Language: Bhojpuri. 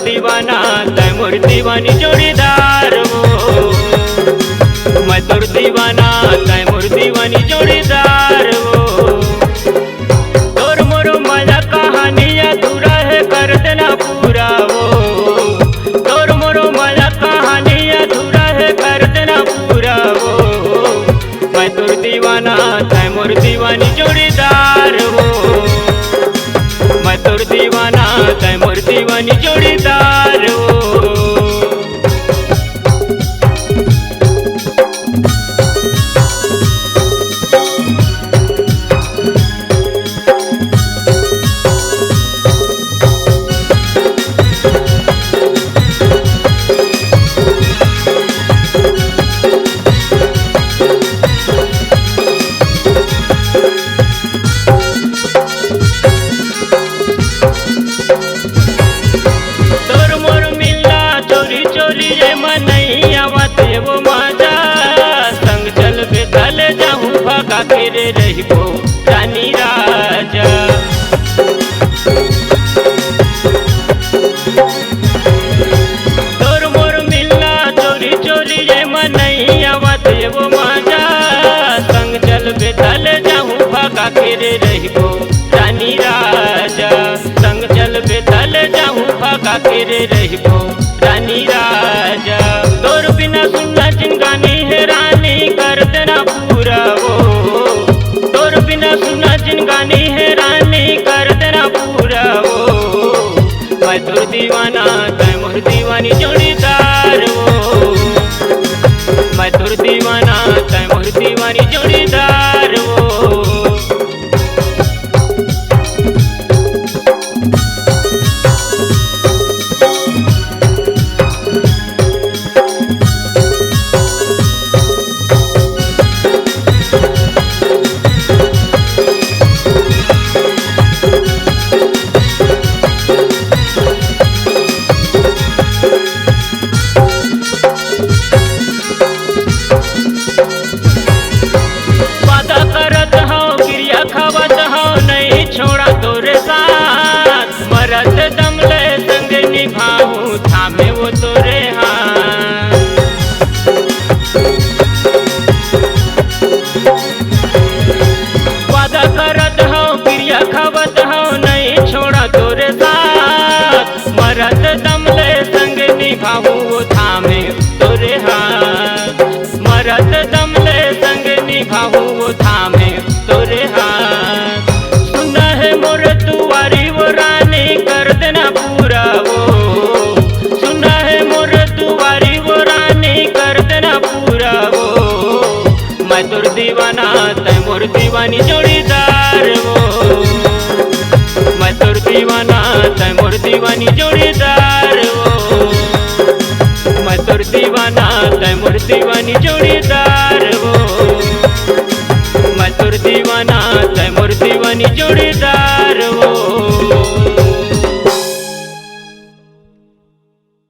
दीवाना तैमूर दीवानी जोड़ीदार वो, मैं तुर दीवाना तैमूर दीवानी जोड़ीदार वो। तोर मोर मजा कहानी अधूरा है कर देना पूरा वो, तोर मोर मजा कहानी अधूरा है कर देना पूरा वो। मैं तुर दीवाना तैमूर दीवानी जोड़ीदार वो, मैं तुर दीवाना तैमूर दीवानी जोड़ीदार वो। वो मजा संग चल बेतल जाऊं भगा फिर रहिबो रानी राजा। तोर मोर मिलना चोरी चोरी ये मनैया बात वो मजा संग चल बेतल जाऊं भगा फिर रहिबो रानी राजा। संग चल बेतल जाऊं भगा फिर रहिबो रानी राजा। तोर बिना सुनना जिनगानी है रानी कर देना पूरा वो, तोर बिना सुनना जिनगानी है रानी कर देना पूरा वो। मैं तुर दीवाना तैमूर दीवानी जोड़ीदार वो, मैं तुर दीवाना तैमूर दीवानी जोड़ीदार वो। छोड़ा तोरे साथ मरत दम ले संग निभाऊं थामे वो तोरे हाथ। वादा करत हो क्रिया खावत हो नहीं छोड़ा तोरे साथ मरत दम ले संग निभाऊं वो थामे तोरे हाथ। मरत दम ले संग निभाऊं वो थामे तोरे हाथ। मोर दुआरी वो रानी कर देना पूरा वो, सुना है मोर दुआरी वो रानी कर देना पूरा वो। मैं तुर दीवाना तैमूर दीवानी जोड़ीदार वो, मैं तुर दीवाना तैमूर दीवानी जोड़ीदार वो। मैं तुर दीवाना तैमूर दीवानी जोड़ीदार वो, मैं तुर दीवाना तैमूर दीवानी जोड़ीदार।